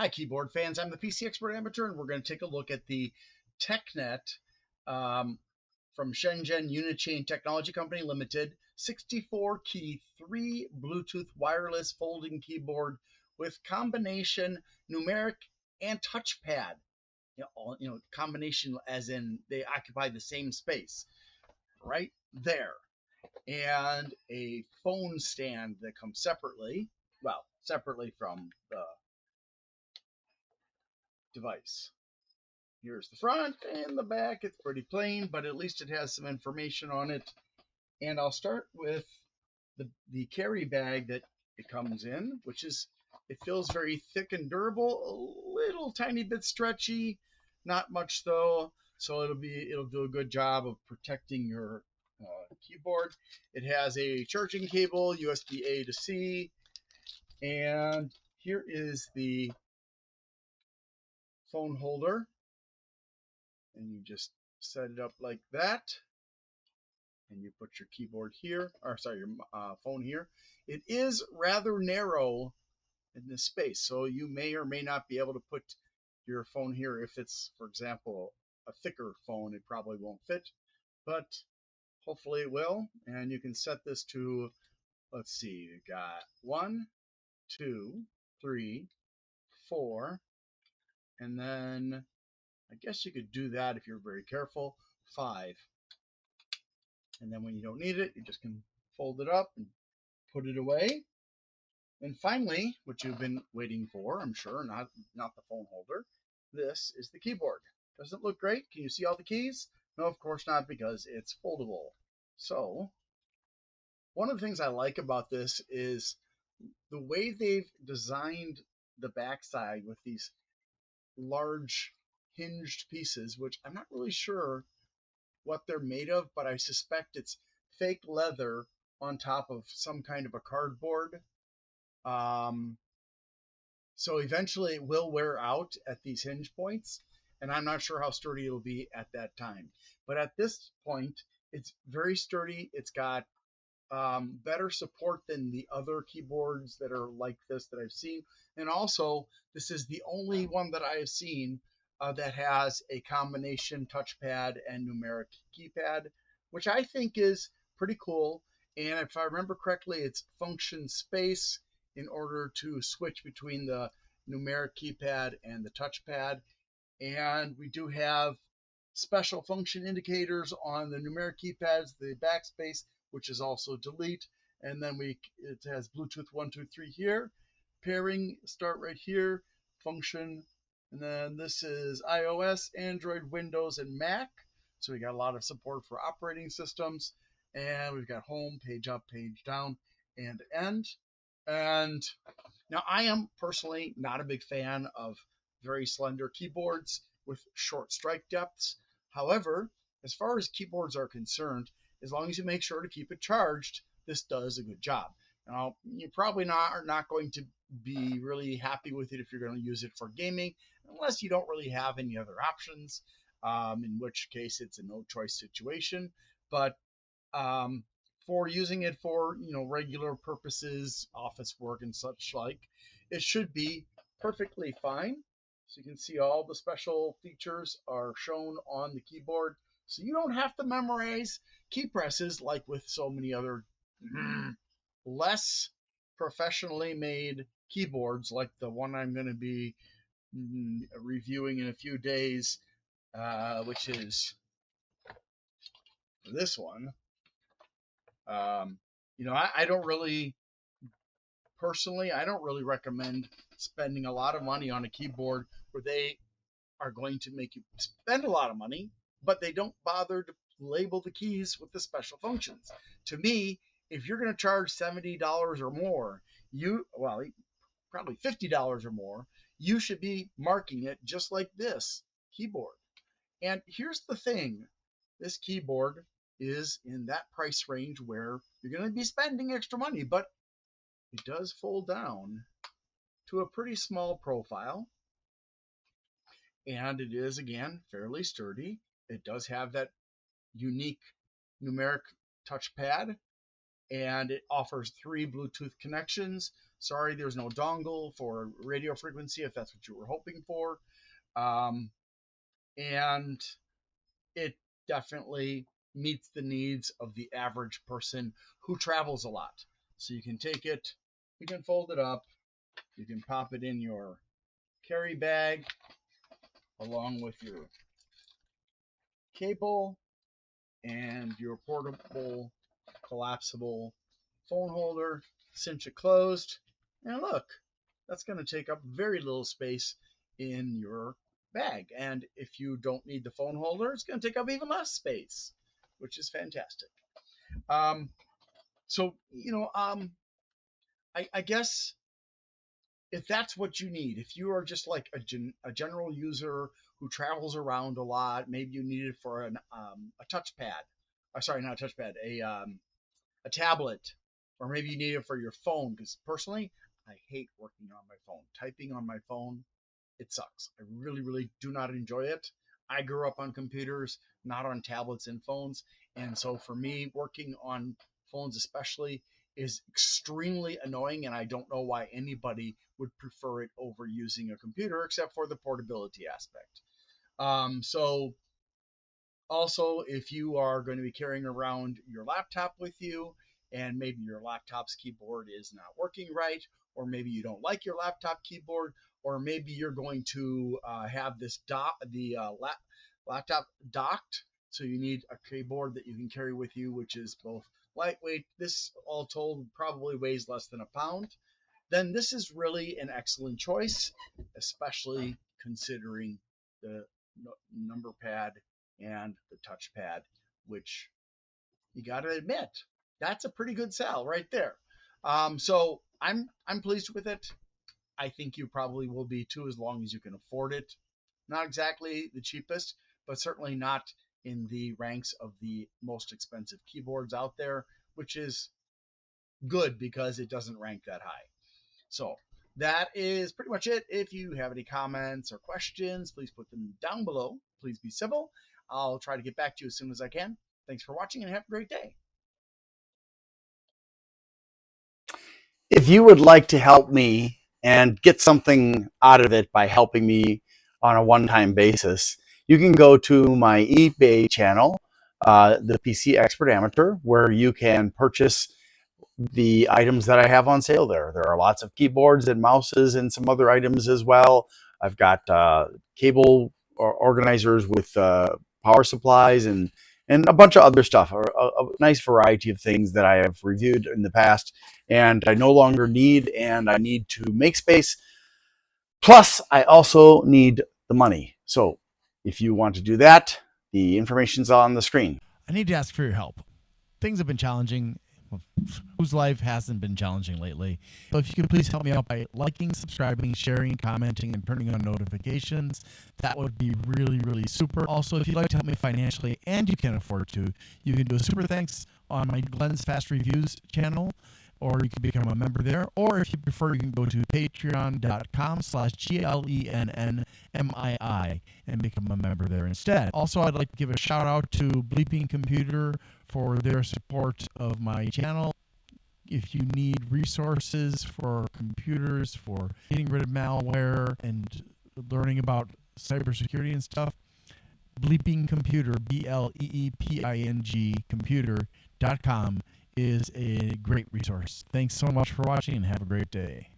Hi, keyboard fans. I'm the PC Expert Amateur, and we're going to take a look at the Tecknet from Shenzhen Unichain Technology Company Limited 64-key 3 Bluetooth wireless folding keyboard with combination numeric and touchpad. Combination as in they occupy the same space right there, and a phone stand that comes separately. Well, separately from the device. Here's the front and the back. It's pretty plain, but at least it has some information on it. And I'll start with the carry bag that it comes in, which is, it feels very thick and durable, a little tiny bit stretchy, not much though. So it'll do a good job of protecting your keyboard. It has a charging cable, USB A to C, and here is the phone holder, and you just set it up like that, and you put your keyboard here, or sorry, your phone here. It is rather narrow in this space, so you may or may not be able to put your phone here. If it's, for example, a thicker phone, it probably won't fit, but hopefully it will. And you can set this to, let's see, you got 1, 2, 3, 4, and then I guess you could do that if you're very careful, 5. And then when you don't need it, you just can fold it up and put it away. And finally, what you've been waiting for, I'm sure, not the phone holder, this is the keyboard. Does it look great? Can you see all the keys? No, of course not, because it's foldable. So one of the things I like about this is the way they've designed the backside with these large hinged pieces, which I'm not really sure what they're made of, but I suspect it's fake leather on top of some kind of a cardboard. So eventually it will wear out at these hinge points, and I'm not sure how sturdy it'll be at that time. But at this point, it's very sturdy. It's got better support than the other keyboards that are like this that I've seen. And also, this is the only one that I have seen that has a combination touchpad and numeric keypad, which I think is pretty cool. And if I remember correctly, it's function space in order to switch between the numeric keypad and the touchpad. And we do have special function indicators on the numeric keypads, the backspace, which is also delete, and then it has Bluetooth 1, 2, 3 here, pairing start right here, function, and then this is iOS, Android, Windows, and Mac. So we got a lot of support for operating systems, and we've got home, page up, page down, and end. And now I am personally not a big fan of very slender keyboards with short strike depths. However, as far as keyboards are concerned, as long as you make sure to keep it charged, this does a good job. Now, you're probably not going to be really happy with it if you're going to use it for gaming, unless you don't really have any other options, in which case it's a no-choice situation. But for using it for regular purposes, office work and such like, it should be perfectly fine. So you can see all the special features are shown on the keyboard. So you don't have to memorize key presses like with so many other less professionally made keyboards, like the one I'm going to be reviewing in a few days, which is this one. I don't really, personally, I don't really recommend spending a lot of money on a keyboard where they are going to make you spend a lot of money, but they don't bother to label the keys with the special functions. To me, if you're going to charge $70 or more, probably $50 or more, you should be marking it just like this keyboard. And here's the thing, this keyboard is in that price range where you're going to be spending extra money, but it does fold down to a pretty small profile. And it is, again, fairly sturdy. It does have that unique numeric touchpad, and it offers 3 Bluetooth connections. Sorry, there's no dongle for radio frequency if that's what you were hoping for. Um, and it definitely meets the needs of the average person who travels a lot. So you can take it, you can fold it up, you can pop it in your carry bag along with your cable and your portable collapsible phone holder, cinch it closed, and look, that's going to take up very little space in your bag. And if you don't need the phone holder, it's going to take up even less space, which is fantastic. Um, so, I guess if that's what you need, if you are just like a general user who travels around a lot, maybe you need it for a touchpad. Sorry, not a touchpad, a tablet, or maybe you need it for your phone. Because personally, I hate working on my phone. Typing on my phone, it sucks. I really, really do not enjoy it. I grew up on computers, not on tablets and phones. And so for me, working on phones especially is extremely annoying. And I don't know why anybody would prefer it over using a computer, except for the portability aspect. So also, if you are going to be carrying around your laptop with you, and maybe your laptop's keyboard is not working right, or maybe you don't like your laptop keyboard, or maybe you're going to have laptop docked, so you need a keyboard that you can carry with you, which is both lightweight. This, all told, probably weighs less than a pound. Then this is really an excellent choice, especially considering the number pad and the touchpad, which you got to admit, that's a pretty good sell right there. So I'm pleased with it. I think you probably will be too, as long as you can afford it. Not exactly the cheapest, but certainly not in the ranks of the most expensive keyboards out there, which is good because it doesn't rank that high. So that is pretty much it. If you have any comments or questions, please put them down below. Please be civil. I'll try to get back to you as soon as I can. Thanks for watching and have a great day. If you would like to help me and get something out of it by helping me on a one-time basis, you can go to my eBay channel, the PC Expert Amateur, where you can purchase the items that I have on sale there. There are lots of keyboards and mouses and some other items as well. I've got cable organizers with power supplies and a bunch of other stuff, a nice variety of things that I have reviewed in the past and I no longer need, and I need to make space. Plus, I also need the money. So if you want to do that, the information's on the screen. I need to ask for your help. Things have been challenging. Well, whose life hasn't been challenging lately? So if you could please help me out by liking, subscribing, sharing, commenting, and turning on notifications, that would be really, really super. Also, if you'd like to help me financially and you can afford to, you can do a super thanks on my Glenn's Fast Reviews channel, or you can become a member there. Or if you prefer, you can go to patreon.com/GLENNMII and become a member there instead. Also, I'd like to give a shout out to Bleeping Computer for their support of my channel. If you need resources for computers, for getting rid of malware and learning about cybersecurity and stuff, Bleeping Computer, BLEEPING computer.com is a great resource. Thanks so much for watching and have a great day.